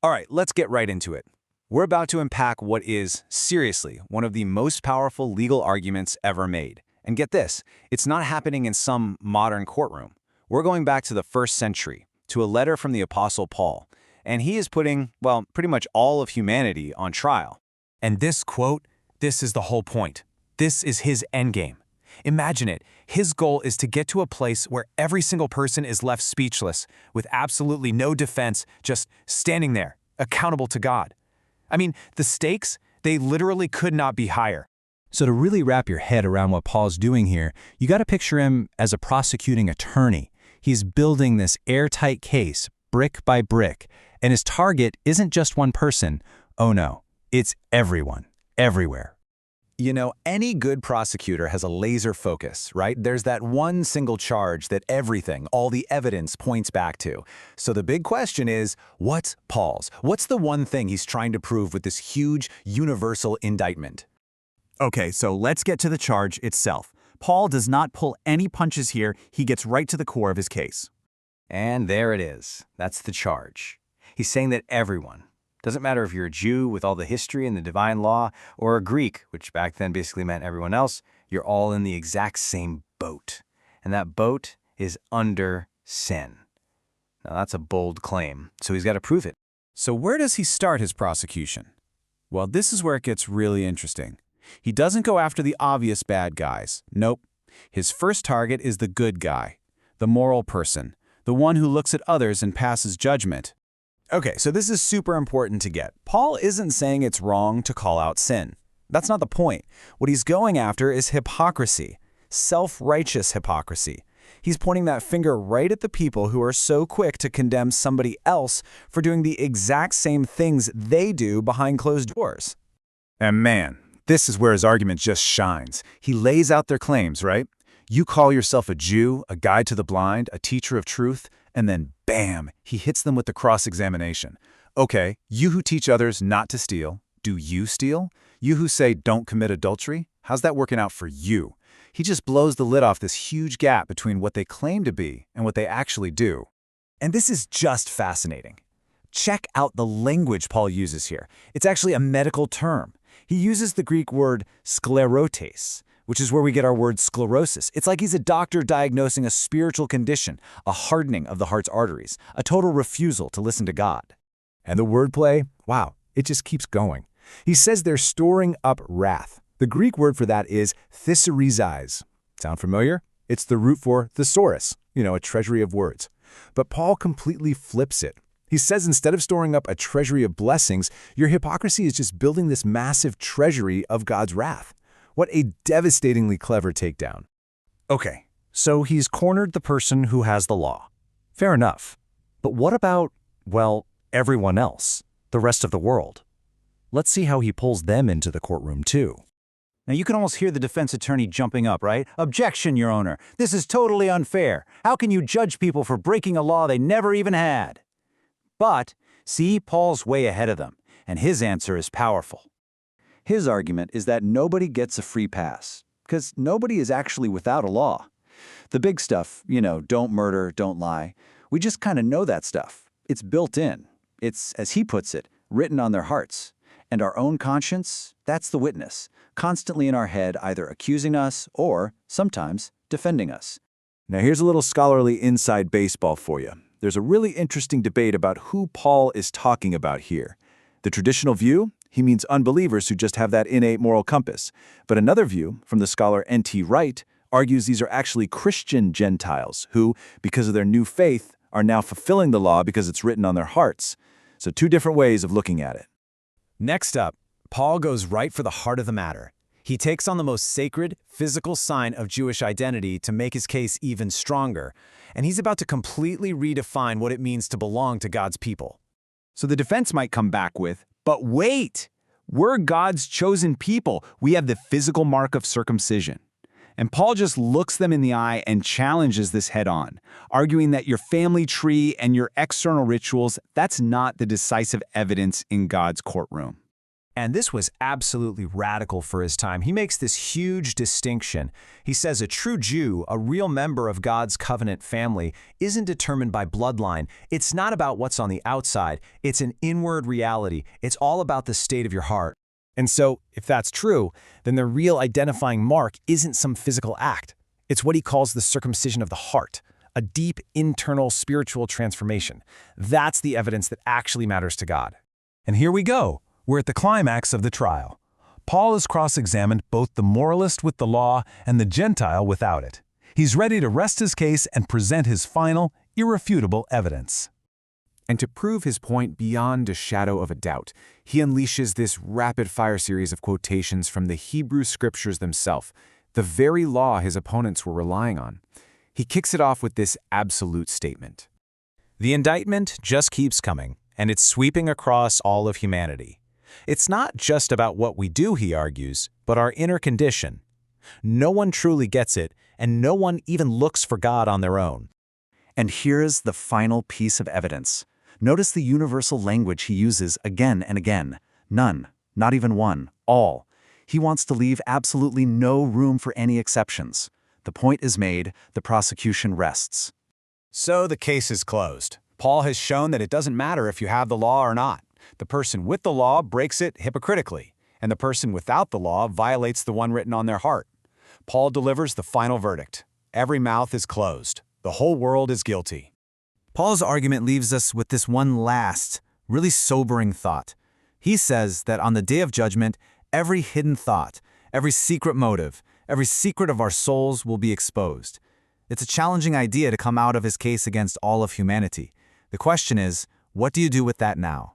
All right, let's get right into it. We're about to unpack what is, seriously, one of the most powerful legal arguments ever made. And get this, it's not happening in some modern courtroom. We're going back to the first century, to a letter from the Apostle Paul. And he is putting, well, pretty much all of humanity on trial. And this quote, this is the whole point. This is his endgame. Imagine it. His goal is to get to a place where every single person is left speechless, with absolutely no defense, just standing there, accountable to God. I mean, the stakes, they literally could not be higher. So to really wrap your head around what Paul's doing here, you got to picture him as a prosecuting attorney. He's building this airtight case, brick by brick, and his target isn't just one person. Oh no, it's everyone, everywhere. You know, any good prosecutor has a laser focus, right? There's that one single charge that everything, all the evidence points back to. So the big question is, what's Paul's? What's the one thing he's trying to prove with this huge, universal indictment? Okay, so let's get to the charge itself. Paul does not pull any punches here. He gets right to the core of his case. And there it is. That's the charge. He's saying that everyone, doesn't matter if you're a Jew with all the history and the divine law, or a Greek, which back then basically meant everyone else, you're all in the exact same boat. And that boat is under sin. Now that's a bold claim, so he's got to prove it. So where does he start his prosecution? Well, this is where it gets really interesting. He doesn't go after the obvious bad guys. Nope. His first target is the good guy, the moral person, the one who looks at others and passes judgment. Okay, so this is super important to get. Paul isn't saying it's wrong to call out sin. That's not the point. What he's going after is hypocrisy, self-righteous hypocrisy. He's pointing that finger right at the people who are so quick to condemn somebody else for doing the exact same things they do behind closed doors. And man, this is where his argument just shines. He lays out their claims, right? You call yourself a Jew, a guide to the blind, a teacher of truth, and then bam, he hits them with the cross-examination. Okay, you who teach others not to steal, do you steal? You who say don't commit adultery, how's that working out for you? He just blows the lid off this huge gap between what they claim to be and what they actually do. And this is just fascinating. Check out the language Paul uses here. It's actually a medical term. He uses the Greek word sclerotes, which is where we get our word sclerosis. It's like he's a doctor diagnosing a spiritual condition, a hardening of the heart's arteries, a total refusal to listen to God. And the wordplay, wow, it just keeps going. He says they're storing up wrath. The Greek word for that is thesaurizais. Sound familiar? It's the root for thesaurus, a treasury of words. But Paul completely flips it. He says instead of storing up a treasury of blessings, your hypocrisy is just building this massive treasury of God's wrath. What a devastatingly clever takedown. Okay, so he's cornered the person who has the law. Fair enough. But what about, well, everyone else, the rest of the world? Let's see how he pulls them into the courtroom too. Now you can almost hear the defense attorney jumping up, right? Objection, Your Honor. This is totally unfair. How can you judge people for breaking a law they never even had? But, see, Paul's way ahead of them, and his answer is powerful. His argument is that nobody gets a free pass, because nobody is actually without a law. The big stuff, don't murder, don't lie, we just kind of know that stuff. It's built in. It's, as he puts it, written on their hearts. And our own conscience, that's the witness, constantly in our head either accusing us or, sometimes, defending us. Now here's a little scholarly inside baseball for you. There's a really interesting debate about who Paul is talking about here. The traditional view, he means unbelievers who just have that innate moral compass. But another view, from the scholar N.T. Wright, argues these are actually Christian Gentiles who, because of their new faith, are now fulfilling the law because it's written on their hearts. So two different ways of looking at it. Next up, Paul goes right for the heart of the matter. He takes on the most sacred, physical sign of Jewish identity to make his case even stronger, and he's about to completely redefine what it means to belong to God's people. So the defense might come back with, but wait, we're God's chosen people. We have the physical mark of circumcision. And Paul just looks them in the eye and challenges this head on, arguing that your family tree and your external rituals, that's not the decisive evidence in God's courtroom. And this was absolutely radical for his time. He makes this huge distinction. He says a true Jew, a real member of God's covenant family, isn't determined by bloodline. It's not about what's on the outside. It's an inward reality. It's all about the state of your heart. And so, if that's true, then the real identifying mark isn't some physical act. It's what he calls the circumcision of the heart, a deep internal spiritual transformation. That's the evidence that actually matters to God. And here we go. We're at the climax of the trial. Paul has cross-examined both the moralist with the law and the Gentile without it. He's ready to rest his case and present his final, irrefutable evidence. And to prove his point beyond a shadow of a doubt, he unleashes this rapid-fire series of quotations from the Hebrew scriptures themselves, the very law his opponents were relying on. He kicks it off with this absolute statement. The indictment just keeps coming, and it's sweeping across all of humanity. It's not just about what we do, he argues, but our inner condition. No one truly gets it, and no one even looks for God on their own. And here's the final piece of evidence. Notice the universal language he uses again and again. None, not even one, all. He wants to leave absolutely no room for any exceptions. The point is made, the prosecution rests. So the case is closed. Paul has shown that it doesn't matter if you have the law or not. The person with the law breaks it hypocritically, and the person without the law violates the one written on their heart. Paul delivers the final verdict. Every mouth is closed. The whole world is guilty. Paul's argument leaves us with this one last, really sobering thought. He says that on the day of judgment, every hidden thought, every secret motive, every secret of our souls will be exposed. It's a challenging idea to come out of his case against all of humanity. The question is, what do you do with that now?